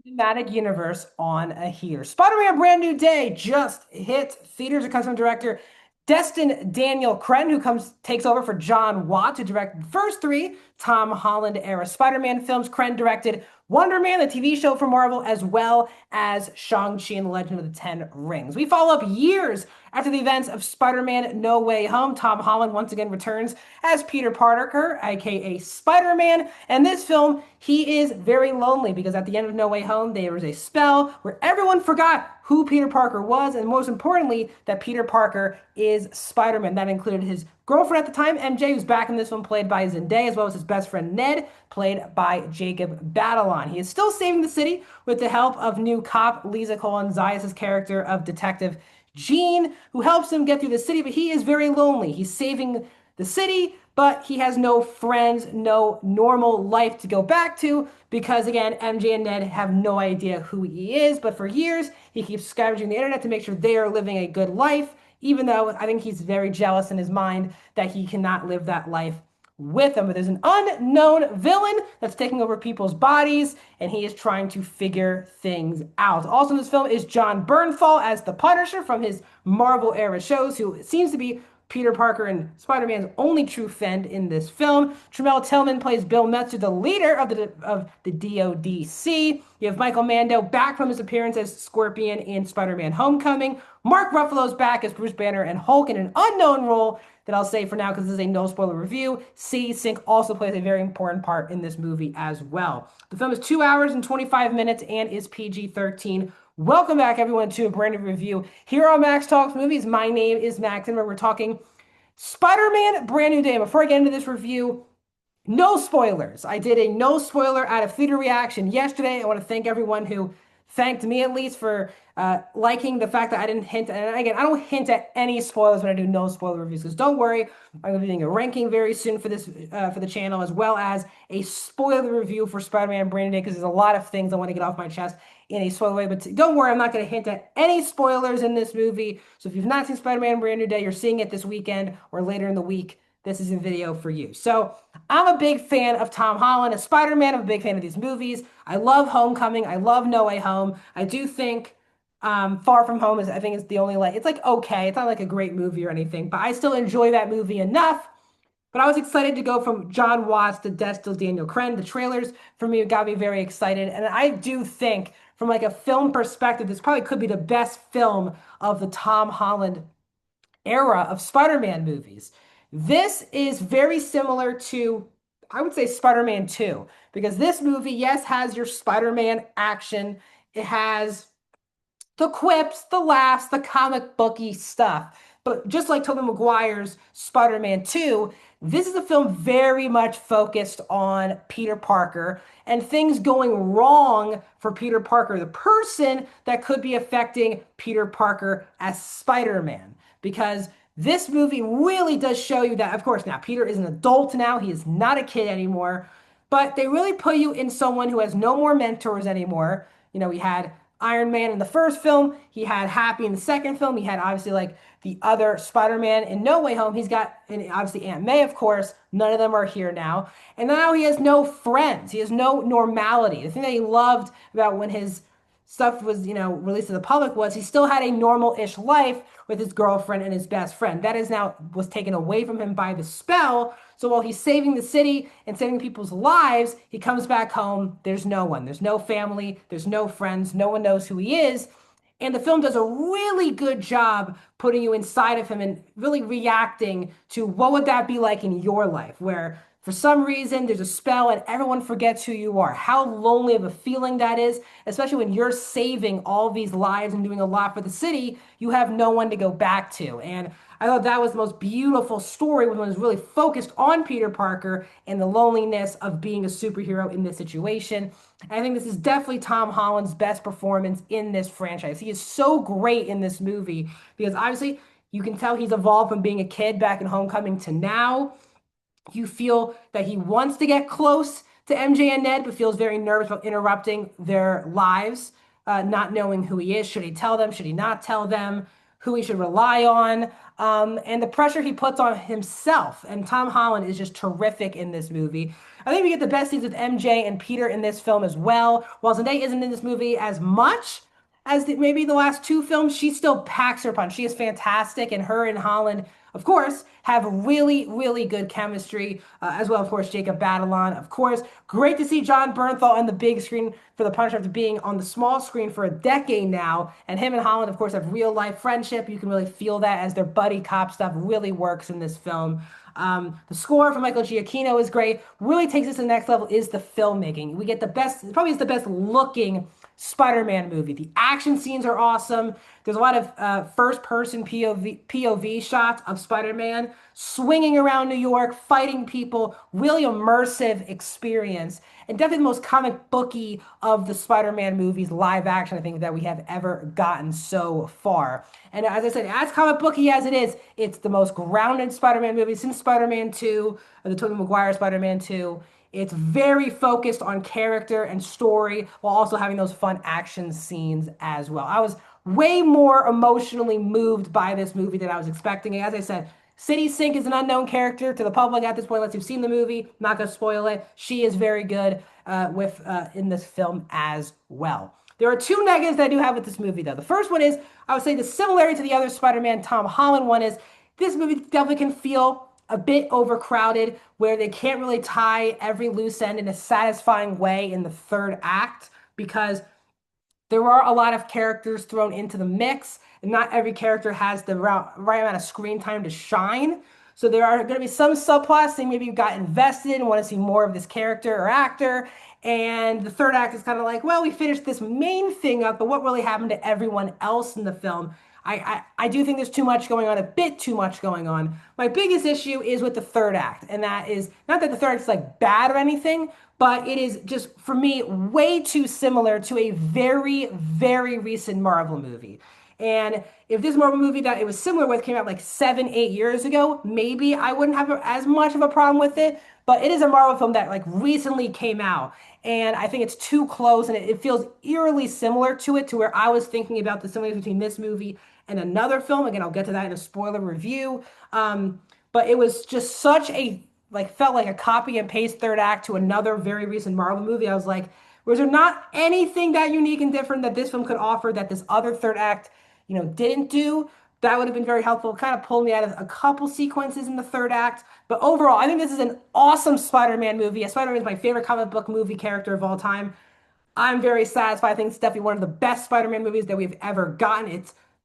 Cinematic universe on a heater. Spider-Man Brand New Day just hit theaters. A custom director, Destin Daniel Cretton, who takes over for John Watt to direct the first three Tom Holland era Spider-Man films. Cretton directed Wonder Man, the TV show for Marvel, as well as Shang-Chi and the Legend of the Ten Rings. We follow up years after the events of Spider-Man No Way Home. Tom Holland once again returns as Peter Parker, aka Spider-Man. And this film, he is very lonely because at the end of No Way Home, there was a spell where everyone forgot who Peter Parker was, and most importantly, that Peter Parker is Spider-Man. That included his girlfriend at the time, MJ, who's back in this one, played by Zendaya, as well as his best friend Ned, played by Jacob Batalon. He is still saving the city with the help of new cop Lisa Colin Zayas' character of Detective Jean, who helps him get through the city, but he is very lonely. He's saving the city, but he has no friends, no normal life to go back to because, again, MJ and Ned have no idea who he is. But for years, he keeps scavenging the internet to make sure they are living a good life, even though I think he's very jealous in his mind that he cannot live that life with them. But there's an unknown villain that's taking over people's bodies, and he is trying to figure things out. Also in this film is Jon Bernthal as the Punisher from his Marvel era shows, who seems to be Peter Parker and Spider-Man's only true friend in this film. Tramell Tillman plays Bill Metzer, the leader of the DODC. You have Michael Mando back from his appearance as Scorpion in Spider-Man Homecoming. Mark Ruffalo's back as Bruce Banner and Hulk in an unknown role that I'll say for now because this is a no spoiler review. Sadie Sink also plays a very important part in this movie as well. The film is 2 hours and 25 minutes and is PG-13. Welcome back, everyone, to a brand new review here on Max Talks Movies. My name is Max, and we're talking Spider-Man Brand New Day. Before I get into this review, no spoilers. I did a no spoiler out of theater reaction yesterday. I want to thank everyone who thanked me at least for liking the fact that I didn't hint. And again, I don't hint at any spoilers when I do no spoiler reviews. Because don't worry, I'm going to be doing a ranking very soon for this for the channel, as well as a spoiler review for Spider-Man Brand New Day. Because there's a lot of things I want to get off my chest in a spoiler way. But don't worry, I'm not going to hint at any spoilers in this movie. So if you've not seen Spider-Man Brand New Day, you're seeing it this weekend or later in the week. This is a video for you. So I'm a big fan of Tom Holland as Spider-Man. I'm a big fan of these movies. I love Homecoming. I love No Way Home. I do think Far From Home is, I think, it's the only like, it's like okay. It's not like a great movie or anything, but I still enjoy that movie enough. But I was excited to go from John Watts to Destin Daniel Cretton. The trailers for me got me very excited. And I do think from like a film perspective, this probably could be the best film of the Tom Holland era of Spider-Man movies. This is very similar to, I would say, Spider-Man 2, because this movie, yes, has your Spider-Man action. It has the quips, the laughs, the comic booky stuff. But just like Tobey Maguire's Spider-Man 2, this is a film very much focused on Peter Parker and things going wrong for Peter Parker, the person that could be affecting Peter Parker as Spider-Man. Because this movie really does show you that, of course, now Peter is an adult now. He is not a kid anymore. But they really put you in someone who has no more mentors anymore. You know, we had Iron Man in the first film. He had Happy in the second film. He had obviously like the other Spider-Man in No Way Home. He's got, and obviously Aunt May, of course. None of them are here now. And now he has no friends. He has no normality. The thing that he loved about when his stuff was, released to the public was he still had a normal-ish life with his girlfriend and his best friend. That is now was taken away from him by the spell. So while he's saving the city and saving people's lives, he comes back home. There's no one. There's no family. There's no friends. No one knows who he is. And the film does a really good job putting you inside of him and really reacting to what would that be like in your life, where for some reason there's a spell and everyone forgets who you are. How lonely of a feeling that is, especially when you're saving all these lives and doing a lot for the city, you have no one to go back to. And I thought that was the most beautiful story when it was really focused on Peter Parker and the loneliness of being a superhero in this situation. And I think this is definitely Tom Holland's best performance in this franchise. He is so great in this movie because obviously you can tell he's evolved from being a kid back in Homecoming to now. You feel that he wants to get close to MJ and Ned, but feels very nervous about interrupting their lives, not knowing who he is. Should he tell them? Should he not tell them? Who he should rely on? And the pressure he puts on himself. And Tom Holland is just terrific in this movie. I think we get the best scenes with MJ and Peter in this film as well. While Zendaya isn't in this movie as much as maybe the last two films, she still packs her punch. She is fantastic, and her and Holland, of course, have really, really good chemistry, as well, of course, Jacob Batalon, of course. Great to see Jon Bernthal on the big screen for The Punisher after being on the small screen for a decade now. And him and Holland, of course, have real life friendship. You can really feel that as their buddy cop stuff really works in this film. The score from Michael Giacchino is great. Really takes us to the next level is the filmmaking. We get the best, probably is the best looking Spider-Man movie. The action scenes are awesome. There's a lot of first-person POV shots of Spider-Man swinging around New York, fighting people. Really immersive experience, and definitely the most comic booky of the Spider-Man movies, live action, I think, that we have ever gotten so far. And as I said, as comic booky as it is, it's the most grounded Spider-Man movie since Spider-Man 2, or the Tobey Maguire Spider-Man 2. It's very focused on character and story while also having those fun action scenes as well. I was way more emotionally moved by this movie than I was expecting. As I said, Sadie Sink is an unknown character to the public at this point, unless you've seen the movie. Not gonna spoil it. She is very good in this film as well. There are two negatives that I do have with this movie, though. The first one is, I would say the similarity to the other Spider-Man Tom Holland one is, this movie definitely can feel a bit overcrowded, where they can't really tie every loose end in a satisfying way in the third act, because there are a lot of characters thrown into the mix, and not every character has the right amount of screen time to shine. So there are going to be some subplots that maybe you got invested and want to see more of this character or actor. And the third act is kind of like, well, we finished this main thing up, but what really happened to everyone else in the film? I do think there's too much going on, a bit too much going on. My biggest issue is with the third act, and that is not that the third act is like bad or anything, but it is just, for me, way too similar to a very, very recent Marvel movie. And if this Marvel movie that it was similar with came out like 7, 8 years ago, maybe I wouldn't have as much of a problem with it. But it is a Marvel film that like recently came out, and I think it's too close, and it feels eerily similar to it, to where I was thinking about the similarities between this movie and another film. Again, I'll get to that in a spoiler review. But it was just such a, like, felt like a copy and paste third act to another very recent Marvel movie. I was like, was there not anything that unique and different that this film could offer that this other third act, didn't do? That would have been very helpful. Kind of pulled me out of a couple sequences in the third act. But overall, I think this is an awesome Spider-Man movie. Spider-Man is my favorite comic book movie character of all time. I'm very satisfied. I think it's definitely one of the best Spider-Man movies that we've ever gotten.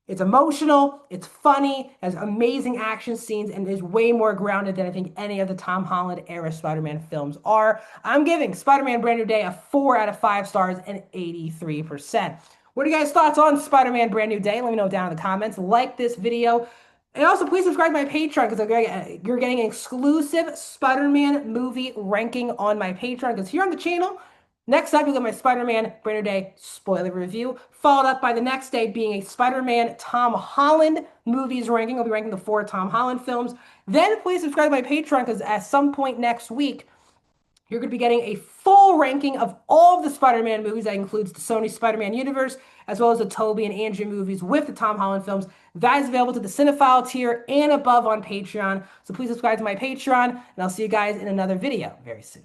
It's emotional, it's funny, has amazing action scenes, and is way more grounded than I think any of the Tom Holland era Spider-Man films are. I'm giving Spider-Man Brand New Day a 4 out of 5 stars and 83%. What are you guys' thoughts on Spider-Man Brand New Day? Let me know down in the comments. Like this video. And also, please subscribe to my Patreon, because you're getting an exclusive Spider-Man movie ranking on my Patreon. Because here on the channel, next up, you'll get my Spider-Man Brand New Day spoiler review, followed up by the next day being a Spider-Man Tom Holland movies ranking. I'll be ranking the 4 Tom Holland films. Then please subscribe to my Patreon, because at some point next week, you're going to be getting a full ranking of all of the Spider-Man movies. That includes the Sony Spider-Man universe, as well as the Tobey and Andrew movies with the Tom Holland films. That is available to the Cinephile tier and above on Patreon. So please subscribe to my Patreon, and I'll see you guys in another video very soon.